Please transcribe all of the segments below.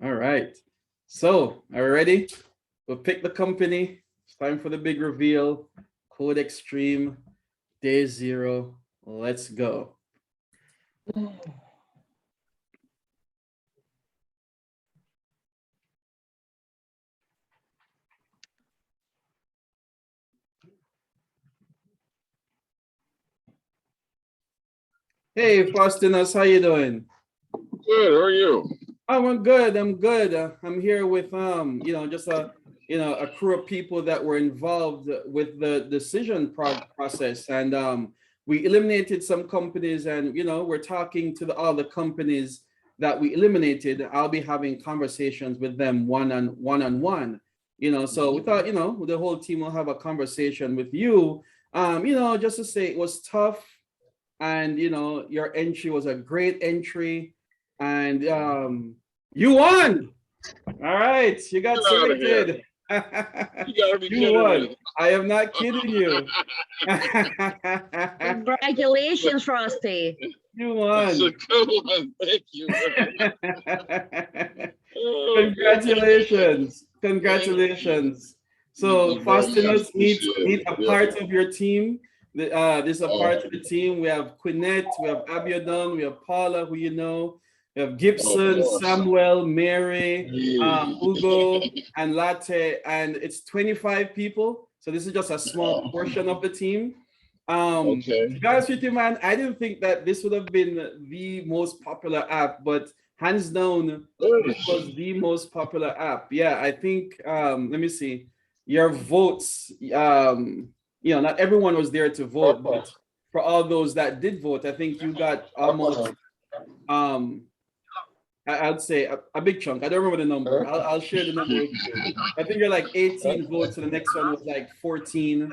All right. So, are you ready? We'll pick the company. It's time for the big reveal. Code Extreme, day zero. Let's go. Hey, Faustinus, how you doing? Good. How are you? Oh, I'm good. I'm good. I'm here with just a crew of people that were involved with the decision process, and we eliminated some companies, and we're talking to all the companies that we eliminated. I'll be having conversations with them one on one. So we thought, the whole team will have a conversation with you. Just to say it was tough, and your entry was a great entry, and you won. All right, you got Get out of here. selected. You gotta be You kidding won. me. I am not kidding you. Congratulations, Frosty. You That's a won. good one. Thank you. Oh, Congratulations. thank you. Congratulations. Thank So you very much. Faustinus Appreciate need it. a Yeah. part of your team. This is a Oh, part of the team. We have Quinette, we have Abiodun, we have Paula, who you know. We have of Gibson, course. Samuel, Mary, Ugo, Yeah. and Latte. And it's 25 people. So this is just a small Oh, portion of the team. okay. To be honest with you, man, I didn't think that this would have been the most popular app, but hands down, this Good. was the most popular app. Yeah, I think let me see. Your votes, not everyone was there to vote, but for all those that did vote, I think you got almost um I'd say a big chunk. I don't remember the number. I'll share the number with you. I think you're like 18 votes, so the next one was like 14,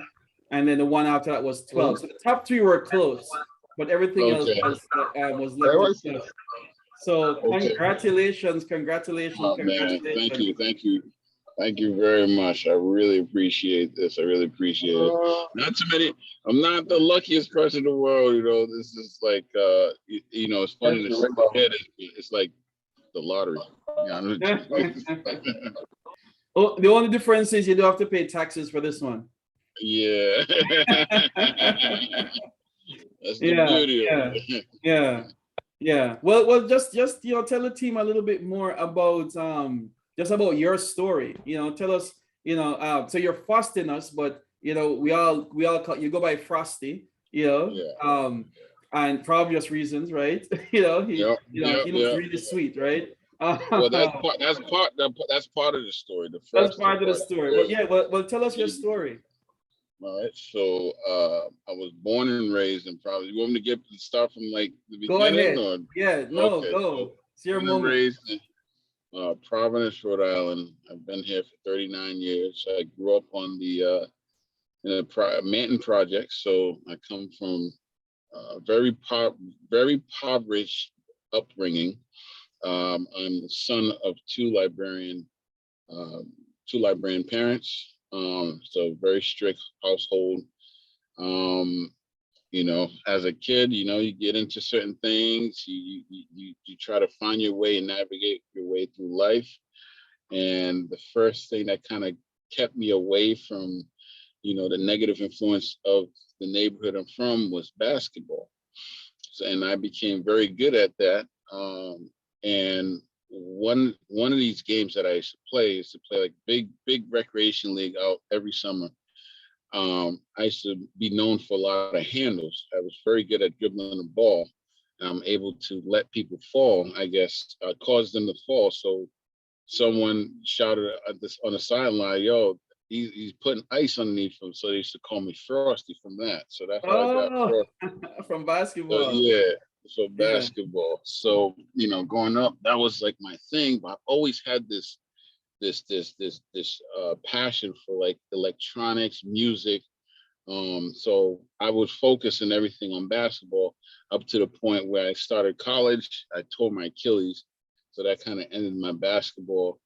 and then the one after that was 12. So the top three were close, but everything else Okay. was left in dust. So Okay. congratulations, congratulations, Oh man, thank congratulations. you, thank you, thank you very much. I really appreciate this. I really appreciate it. Not too many. I'm not the luckiest person in the world. This is like, it's funny to say it. It's like the lottery. Yeah. Oh, the only difference is you don't have to pay taxes for this one. Yeah. That's the Yeah, beauty of yeah, it. yeah. Yeah. Well, just tell the team a little bit more about just about your story. Tell us. So you're Frosting us, but we all call you go by Frosty. Yeah. And for obvious reasons, right? Yep. Yep. He looks Yep. really sweet, right? Well, that's part of the story. The That's frosty part of the part. story. Well, There's yeah. Well, tell us your story. All right. So I was born and raised in Providence. You want me to start from like the Go beginning, ahead. or Yeah. No. okay? So Go. It's your born and moment. raised in Providence, Rhode Island. I've been here for 39 years. I grew up on the in the Manton Project, so I come from very impoverished upbringing. I'm the son of uh, two librarian parents. So very strict household. Um, as a kid, you get into certain things. You try to find your way and navigate your way through life. And the first thing that kind of kept me away from, the negative influence of the neighborhood I'm from was basketball. So, and I became very good at that. And one of these games that I used to play like big recreation league out every summer. I used to be known for a lot of handles. I was very good at dribbling the ball. And I'm able to let people fall, I guess, cause them to fall. So someone shouted at this on the sideline, "Yo, he's putting ice underneath him." So they used to call me Frosty from that. So that's how I got Oh, Frosty. from So basketball. yeah, so Yeah. basketball. So growing up, that was like my thing. But I've always had this passion for like electronics, music. So I was focusing everything on basketball up to the point where I started college. I tore my Achilles, so that kind of ended my basketball,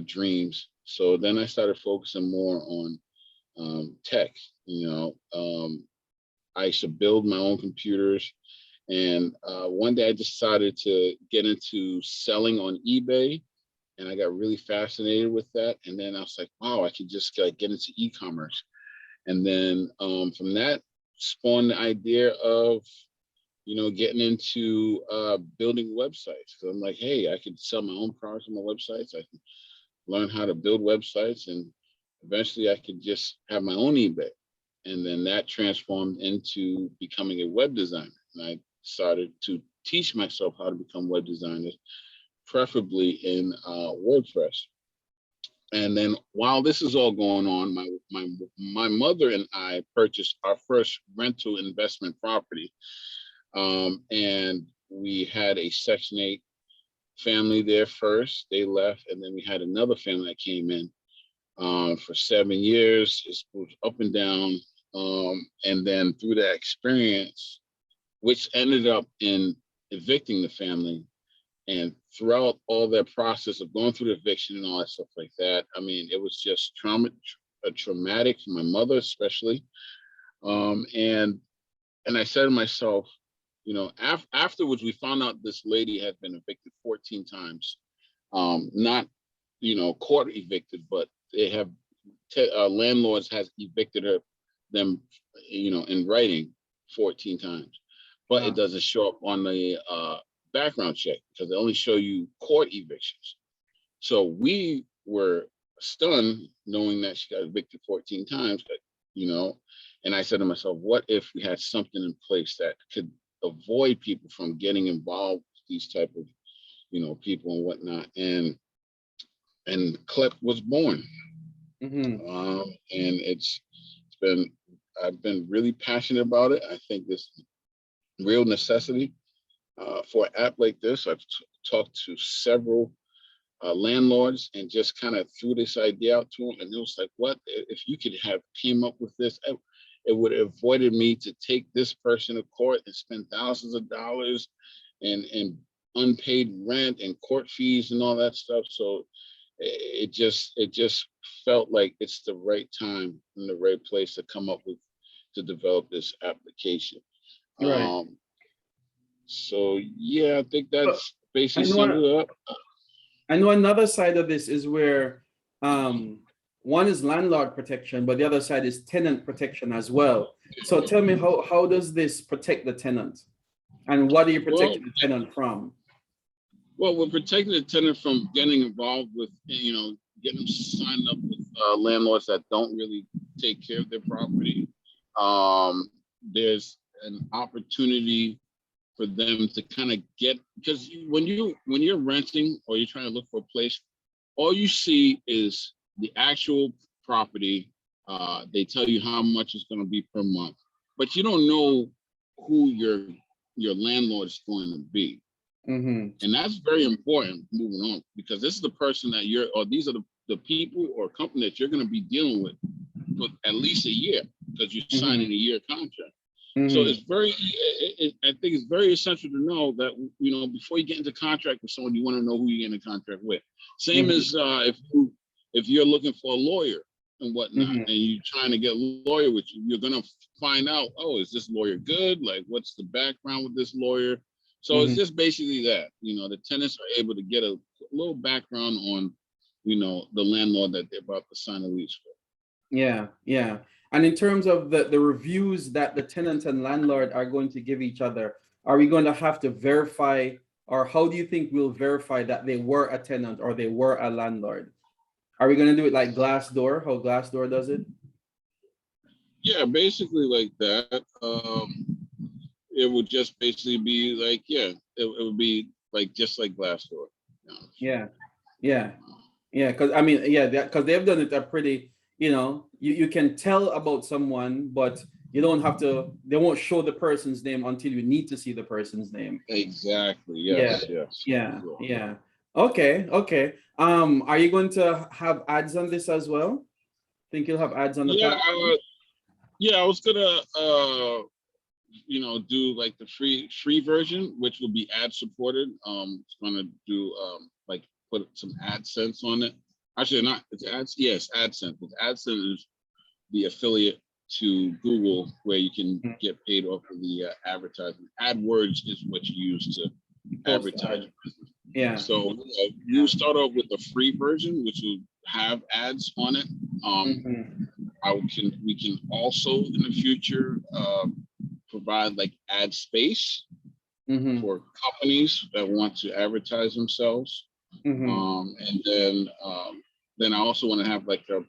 dreams. So then I started focusing more on tech. I used to build my own computers, And one day I decided to get into selling on eBay, and I got really fascinated with that. And then I was like, wow, I could just like get into e-commerce. And then from that spawned the idea of, getting into building websites. So I'm like, hey, I could sell my own products on my websites. I can learn how to build websites, and eventually I could just have my own eBay. And then that transformed into becoming a web designer. And I started to teach myself how to become web designers, preferably in WordPress. And then while this is all going on, my mother and I purchased our first rental investment property. And we had a Section 8 family there first. They left, and then we had another family that came in for 7 years. It was up and down. And then through that experience, which ended up in evicting the family, and throughout all that process of going through the eviction and all that stuff like that, I mean, it was just traumatic for my mother, especially. And I said to myself, afterwards, we found out this lady had been evicted 14 times, not, court evicted, but they have landlords has evicted them, in writing 14 times, but Wow. it doesn't show up on the background check because they only show you court evictions. So we were stunned knowing that she got evicted 14 times, and I said to myself, what if we had something in place that could avoid people from getting involved with these type of, people and whatnot. And CLEP was born. And I've been really passionate about it. I think this real necessity for an app like this. I've talked to several landlords and just kind of threw this idea out to them. And it was like, what if you could have came up with this? It would have avoided me to take this person to court and spend thousands of dollars and unpaid rent and court fees and all that stuff. So it just felt like it's the right time and the right place to come up with, to develop this application. Right. So yeah, I think that's I basically know, summed it up. I know another side of this is where one is landlord protection, but the other side is tenant protection as well. So tell me, how does this protect the tenant? And what are you protecting the tenant from? Well, we're protecting the tenant from getting involved with, getting them signed up with landlords that don't really take care of their property. There's an opportunity for them to kind of get, because when you're renting or you're trying to look for a place, all you see is the actual property. They tell you how much it's going to be per month, but you don't know who your landlord is going to be. And that's very important moving on, because this is the person that these are the people or company that you're going to be dealing with for at least a year, because you're signing a year contract. So it's I think it's very essential to know that, before you get into contract with someone, you want to know who you're getting a contract with. Same as if you're looking for a lawyer and whatnot, and you're trying to get a lawyer with you, you're going to find out, oh, is this lawyer good? Like, what's the background with this lawyer? So it's just basically that, the tenants are able to get a little background on, the landlord that they're about to sign a lease for. Yeah, yeah. And in terms of the reviews that the tenant and landlord are going to give each other, are we going to have to verify, or how do you think we'll verify that they were a tenant or they were a landlord? Are we going to do it like Glassdoor, how Glassdoor does it? Yeah, basically like that. It would just basically be like, it would be like just like Glassdoor. Yeah, because I mean, because they've done it a pretty, you can tell about someone, but you don't have to, they won't show the person's name until you need to see the person's name. Exactly. Yes. Yeah. Okay. Are you going to have ads on this as well? Think you'll have ads on the platform? I was gonna do like the free version, which will be ad supported. It's gonna do like put some AdSense on it. Actually, not, it's ads. Yes, AdSense. AdSense is the affiliate to Google where you can Mhm. get paid off of the advertising. AdWords is what you use to advertise. Yeah. So you start off with the free version, which will have ads on it. Mhm. We can also in the future provide like ad space Mhm. for companies that want to advertise themselves. Mhm. And then I also want to have like a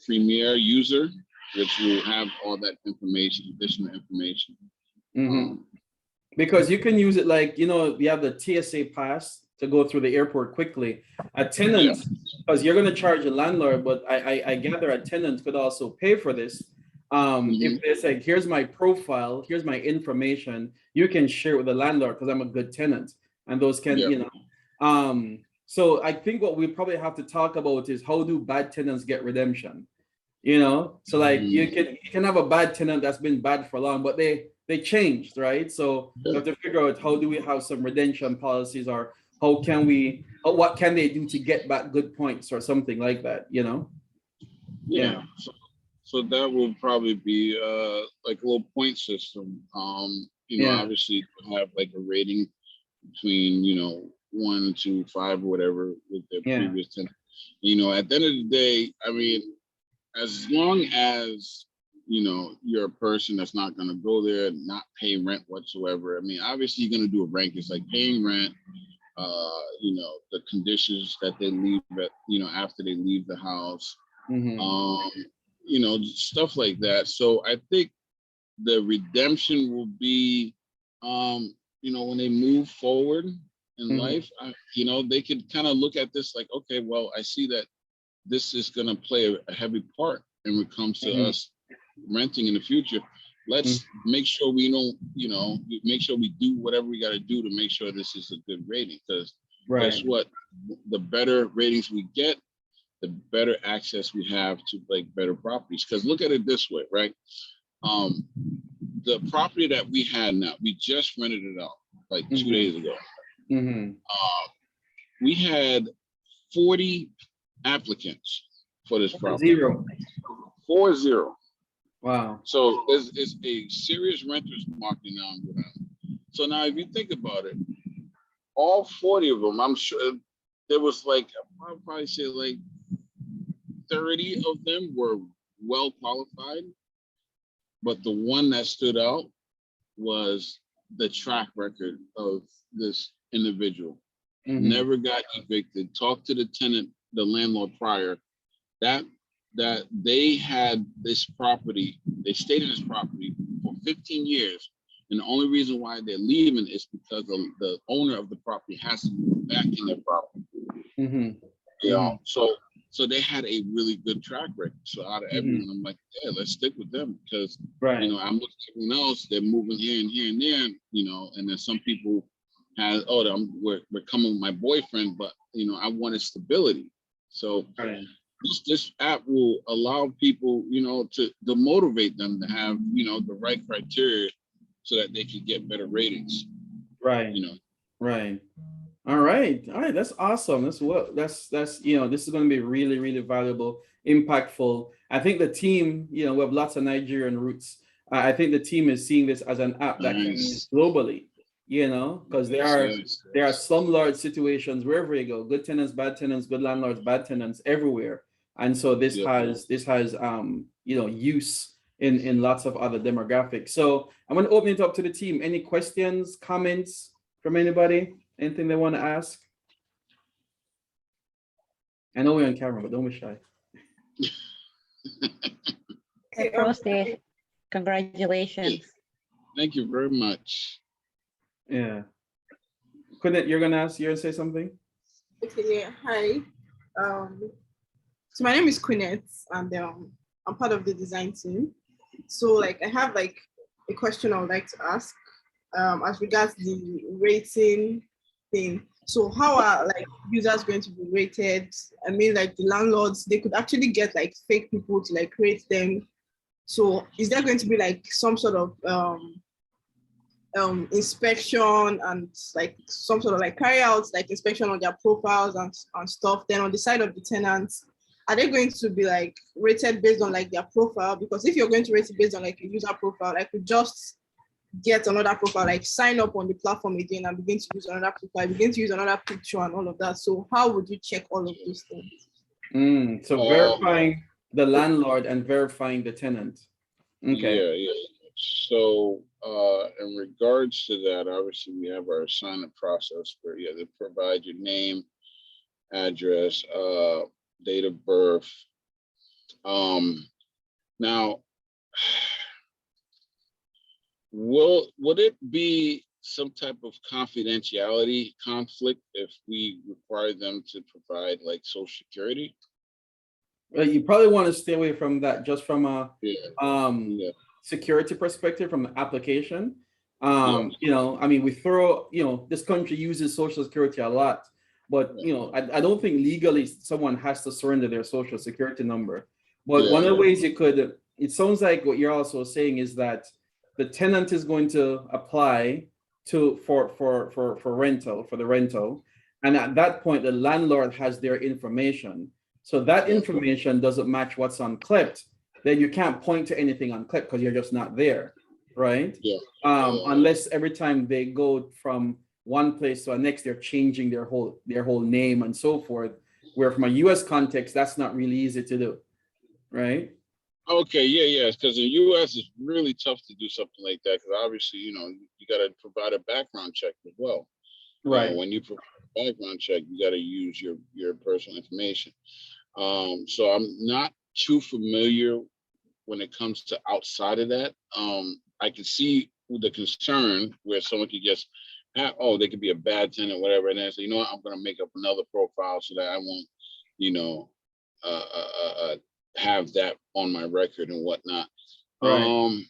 Premier user, which will have all that information, additional information. Mhm. Because you can use it like, you have the TSA pass to go through the airport quickly. A tenant, because you're going to charge a landlord, but I gather a tenant could also pay for this. If they say, here's my profile, here's my information, you can share it with the landlord because I'm a good tenant. And those can, so I think what we probably have to talk about is how do bad tenants get redemption? So like you can have a bad tenant that's been bad for long, but they changed, right? So we have to figure out how do we have some redemption policies, or what can they do to get back good points or something like that, Yeah. So that will probably be like a little point system. Obviously have like a rating between 1 to 5 or whatever with their previous tenant. At the end of the day, I mean, as long as you're a person that's not going to go there and not pay rent whatsoever. I mean, obviously you're going to do a rank. It's like paying rent, the conditions that they leave at, after they leave the house, stuff like that. So I think the redemption will be, when they move forward in life, they could kind of look at this like, okay, well, I see that this is going to play a heavy part when it comes to us renting in the future. Let's make sure we don't, make sure we do whatever we got to do to make sure this is a good rating. Because guess what? The better ratings we get, the better access we have to like better properties. Because look at it this way, right? The property that we had now, we just rented it out like 2 days ago. We had 40 applicants for this property. 40. Wow. So it's a serious renters market now. So now if you think about it, all 40 of them, I'm sure there was like, I'll probably say like 30 of them were well qualified. But the one that stood out was the track record of this individual. Never got evicted. Talked to the tenant, the landlord prior, that they had this property, they stayed in this property for 15 years. And the only reason why they're leaving is because the owner of the property has to move back in their property. So they had a really good track record. So out of everyone, I'm like, yeah, let's stick with them because I'm looking at everyone else, they're moving here and here and there, and then some people had, we're coming with my boyfriend, but I wanted stability. So this app will allow people, to motivate them to have, the right criteria so that they can get better ratings. Right. Right. All right. That's awesome. This is going to be really, really valuable, impactful. I think the team, we have lots of Nigerian roots. I think the team is seeing this as an app that can be used globally, because there are slumlord situations wherever you go, good tenants, bad tenants, good landlords, bad tenants everywhere. And so this has use in lots of other demographics. So I'm going to open it up to the team. Any questions, comments from anybody? Anything they want to ask? I know we're on camera, but don't be shy. Hey, Frosty, congratulations. Thank you very much. Yeah. You're gonna say something? Okay, yeah, hi. So my name is Quinette, and I'm part of the design team. So like I have like a question I would like to ask as regards the rating thing. So how are like users going to be rated? I mean, like the landlords, they could actually get like fake people to like rate them. So is there going to be like some sort of inspection and like some sort of like carry out like inspection on their profiles and stuff? Then on the side of the tenants, are they going to be like rated based on like their profile? Because if you're going to rate it based on like a user profile, I could just get another profile, like sign up on the platform again and begin to use another profile, begin to use another picture and all of that. So how would you check all of those things? So verifying the landlord and verifying the tenant. Okay. Yeah. So in regards to that, obviously we have our assignment process where they provide your name, address, date of birth. Now, would it be some type of confidentiality conflict if we require them to provide like Social Security? Well, you probably want to stay away from that just from a Yeah. security perspective from the application. Yeah. You know, I mean, we throw, you know, this country uses Social Security a lot, but you know, I don't think legally someone has to surrender their Social Security number. But one of the ways you could, it sounds like what you're also saying is that the tenant is going to apply for rental, for the rental, and at that point the landlord has their information. So that information doesn't match what's on Clipped, then you can't point to anything on Clipped because you're just not there, right? Yeah. Unless every time they go from one place to the next, they're changing their whole name and so forth. Where from a U.S. context, that's not really easy to do, right? Okay, yeah, because in the U.S. it's really tough to do something like that because obviously, you got to provide a background check as well. Right. When you provide a background check, you got to use your personal information. So I'm not too familiar when it comes to outside of that. I can see the concern where someone could just, they could be a bad tenant, whatever, and then say, you know what, I'm going to make up another profile so that I won't, have that on my record and whatnot. Right.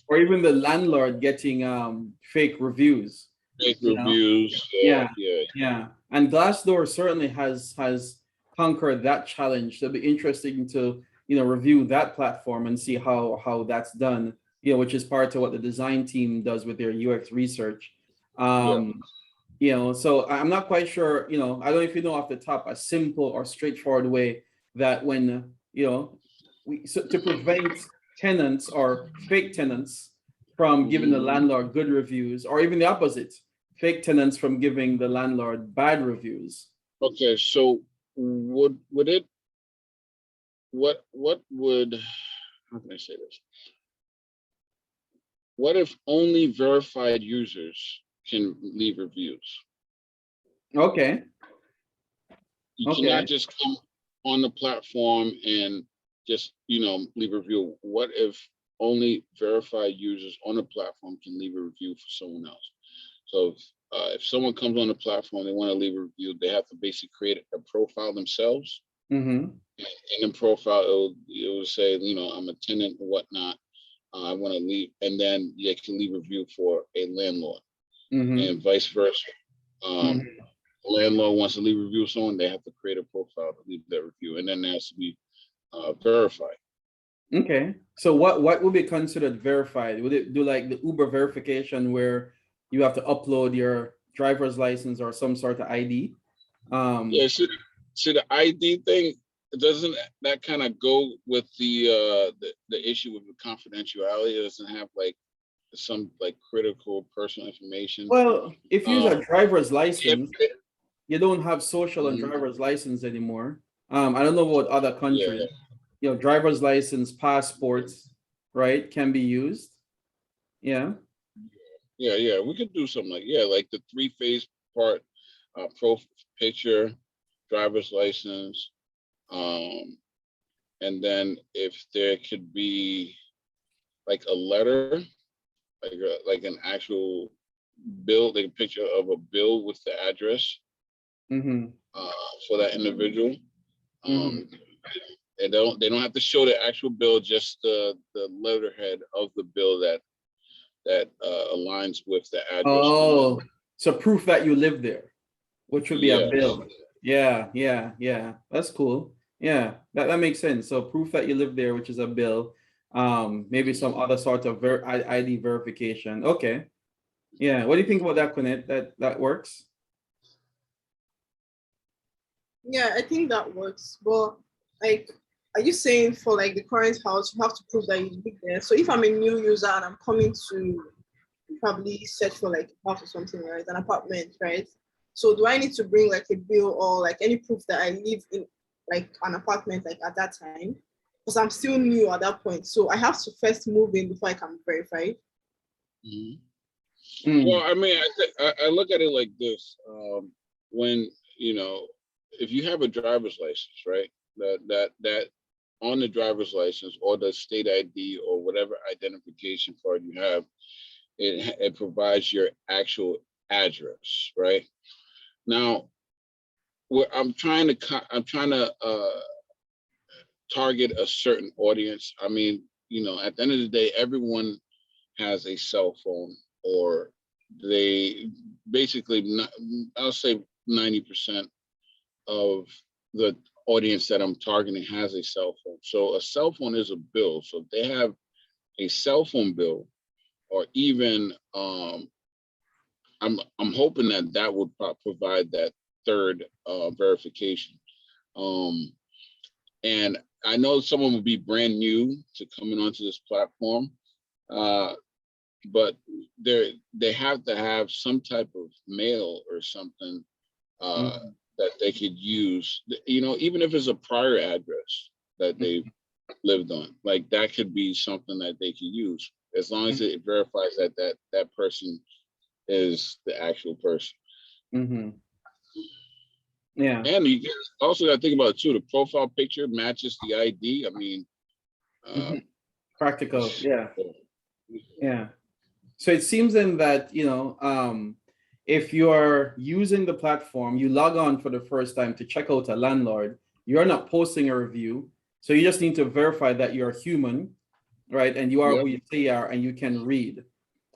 Or even the landlord getting fake reviews. Fake reviews. Yeah. And Glassdoor certainly has conquered that challenge. So it'll be interesting to review that platform and see how that's done. Which is part of what the design team does with their UX research. So I'm not quite sure. I don't know if you know off the top a simple or straightforward way that when to prevent tenants or fake tenants from giving the landlord good reviews, or even the opposite, fake tenants from giving the landlord bad reviews. Okay, so would it? What would? How can I say this? What if only verified users can leave reviews? Okay. You cannot just come on the platform and just leave a review. What if only verified users on the platform can leave a review for someone else? So if someone comes on the platform, they want to leave a review, they have to basically create a profile themselves. Mm-hmm. In the profile, it will say, I'm a tenant or whatnot. I want to leave, and then they can leave a review for a landlord, and vice versa. Landlord wants to leave a review of someone, they have to create a profile to leave that review, and then that has to be verified. Okay, so what would be considered verified? Would it do like the Uber verification where you have to upload your driver's license or some sort of ID? See the ID thing, doesn't that kind of go with the issue with the confidentiality? It doesn't have like some like critical personal information. Well, if you use a driver's license, you don't have social and driver's license anymore. I don't know about other countries. Driver's license, passports, right, can be used. Yeah. We could do something like the 3-phase part, profile picture, driver's license, and then if there could be like a letter, like an actual bill, like a picture of a bill with the address for that individual. And they don't have to show the actual bill, just the letterhead of the bill that aligns with the address. Oh, so proof that you live there, which would be a bill. Yeah. That's cool. Yeah, that makes sense. So proof that you live there, which is a bill. Maybe some other sort of ID verification. Okay. Yeah. What do you think about that, Quinette? That works? Yeah, I think that works. But like, are you saying for like the current house, you have to prove that you live there? So if I'm a new user and I'm coming to probably search for like a house or something, right? An apartment, right? So do I need to bring like a bill or like any proof that I live in like an apartment like at that time? Because I'm still new at that point. So I have to first move in before I can verify. Mhm. Mm, Well, I mean, I look at it like this. When, if you have a driver's license, right? That on the driver's license or the state ID or whatever identification card you have, it provides your actual address, right? Now, what I'm trying to target a certain audience. I mean, at the end of the day, everyone has a cell phone, or they basically, I'll say 90% of the audience that I'm targeting has a cell phone. So a cell phone is a bill. So if they have a cell phone bill, or even I'm hoping that would provide that third verification. And I know someone would be brand new to coming onto this platform, but they have to have some type of mail or something that they could use. Even if it's a prior address that they've lived on, like that could be something that they could use, as long as it verifies that person is the actual person. mm-hmm. Yeah. And you also got to think about it too. The profile picture matches the ID. I mean, Practical. Yeah. Yeah. So it seems then that, if you are using the platform, you log on for the first time to check out a landlord, you're not posting a review. So you just need to verify that you're human, right? And you are who you say you are, and you can read.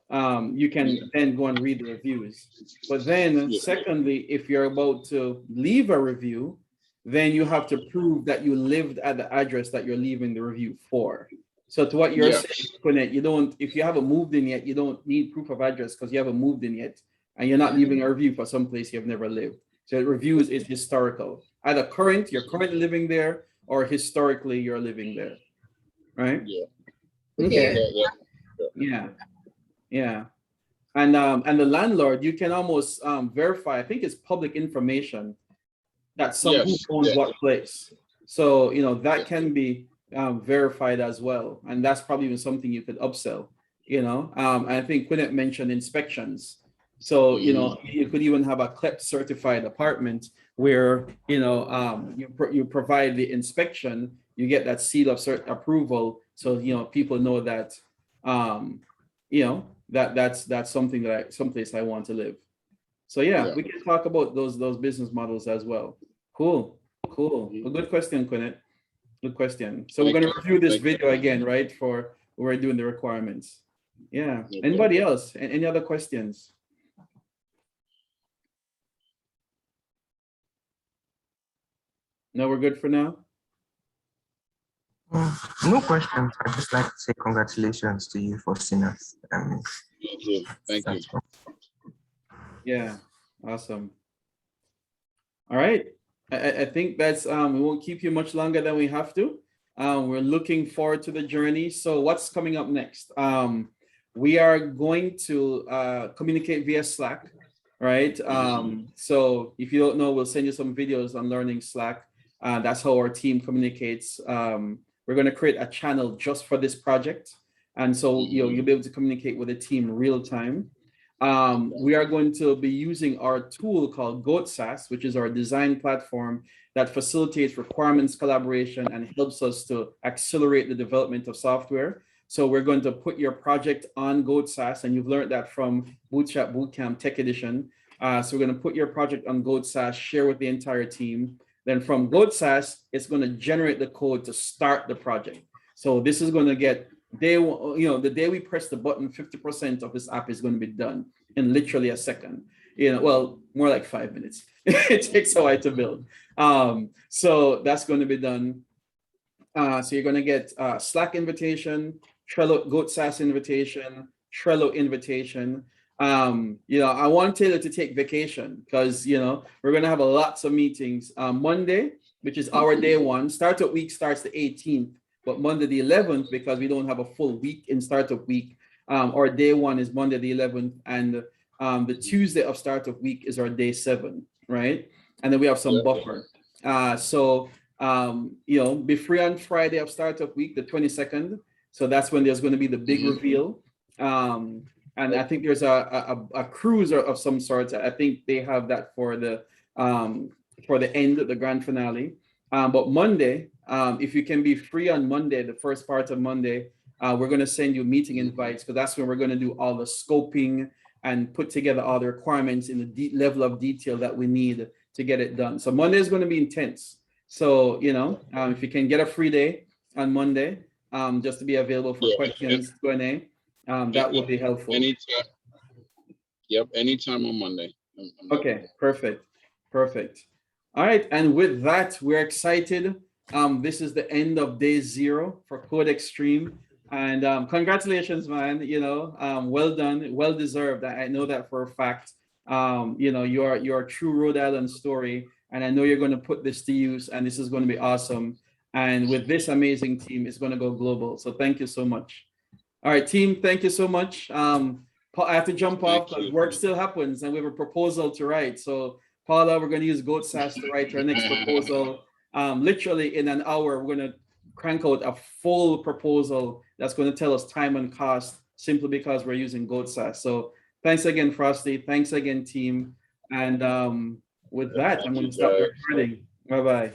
You can then go and read the reviews. But then secondly, if you're about to leave a review, then you have to prove that you lived at the address that you're leaving the review for. So to what you're saying, Quinette, if you haven't moved in yet, you don't need proof of address because you haven't moved in yet, and you're not leaving a review for some place you have never lived. So reviews is historical. Either you're currently living there, or historically you're living there, right? Yeah. Okay. Yeah. Yeah. And the landlord, you can almost verify, I think it's public information that who owns what place. So, that can be verified as well. And that's probably even something you could upsell, I think Quinette mentioned inspections. So, you could even have a CLEP certified apartment where, you provide the inspection, you get that seal of approval. So, people know that, that's something someplace I want to live. So we can talk about those business models as well. Cool. Well, good question, Quinette. Good question. So we're going to review this video again, right? For we're doing the requirements. Yeah. Anybody else? Any other questions? No, we're good for now. No questions. I'd just like to say congratulations to you for Sinas. Thank you. Yeah, awesome. All right. I think that's we won't keep you much longer than we have to. We're looking forward to the journey. So what's coming up next? We are going to communicate via Slack, right? So if you don't know, we'll send you some videos on learning Slack. That's how our team communicates. We're going to create a channel just for this project. And so you'll be able to communicate with the team real time. We are going to be using our tool called GoatSASS, which is our design platform that facilitates requirements collaboration and helps us to accelerate the development of software. So we're going to put your project on GoatSASS, and you've learned that from Bootstrap Bootcamp Tech Edition. So we're going to put your project on GoatSASS, share with the entire team. Then from GoatSASS, it's going to generate the code to start the project. So this is going to get the day we press the button, 50% of this app is going to be done in literally a second. Well, more like 5 minutes. It takes a while to build. So that's going to be done. So you're going to get Slack invitation, Trello, GoatSASS invitation, Trello invitation. I want Taylor to take vacation because we're going to have lots of meetings. Monday, which is our day one. Startup week starts the 18th, but Monday the 11th, because we don't have a full week in startup week, our day one is Monday the 11th, and the Tuesday of startup week is our day 7, right? And then we have some Yeah. buffer. Be free on Friday of startup week, the 22nd. So that's when there's going to be the big reveal. And I think there's a cruise of some sort. I think they have that for the end of the grand finale. But Monday, if you can be free on Monday, the first part of Monday, we're going to send you meeting invites, because that's when we're going to do all the scoping and put together all the requirements in the level of detail that we need to get it done. So Monday is going to be intense. So, if you can get a free day on Monday, just to be available for questions, Q&A, that will be helpful. Anytime. Yep, anytime on Monday. Okay, perfect. All right, and with that, we're excited. This is the end of day 0 for Code Extreme, and congratulations, man. Well done, well deserved. I know that for a fact. You're a true Rhode Island story, and I know you're going to put this to use, and this is going to be awesome. And with this amazing team, it's going to go global. So thank you so much. All right, team, thank you so much. I have to jump off, but work still happens, and we have a proposal to write. So Paula, we're going to use Goat SAS to write our next proposal. Literally in an hour, we're going to crank out a full proposal that's going to tell us time and cost, simply because we're using Goat SAS. So thanks again, Frosty. Thanks again, team. And with that, I'm going to stop recording. Bye-bye.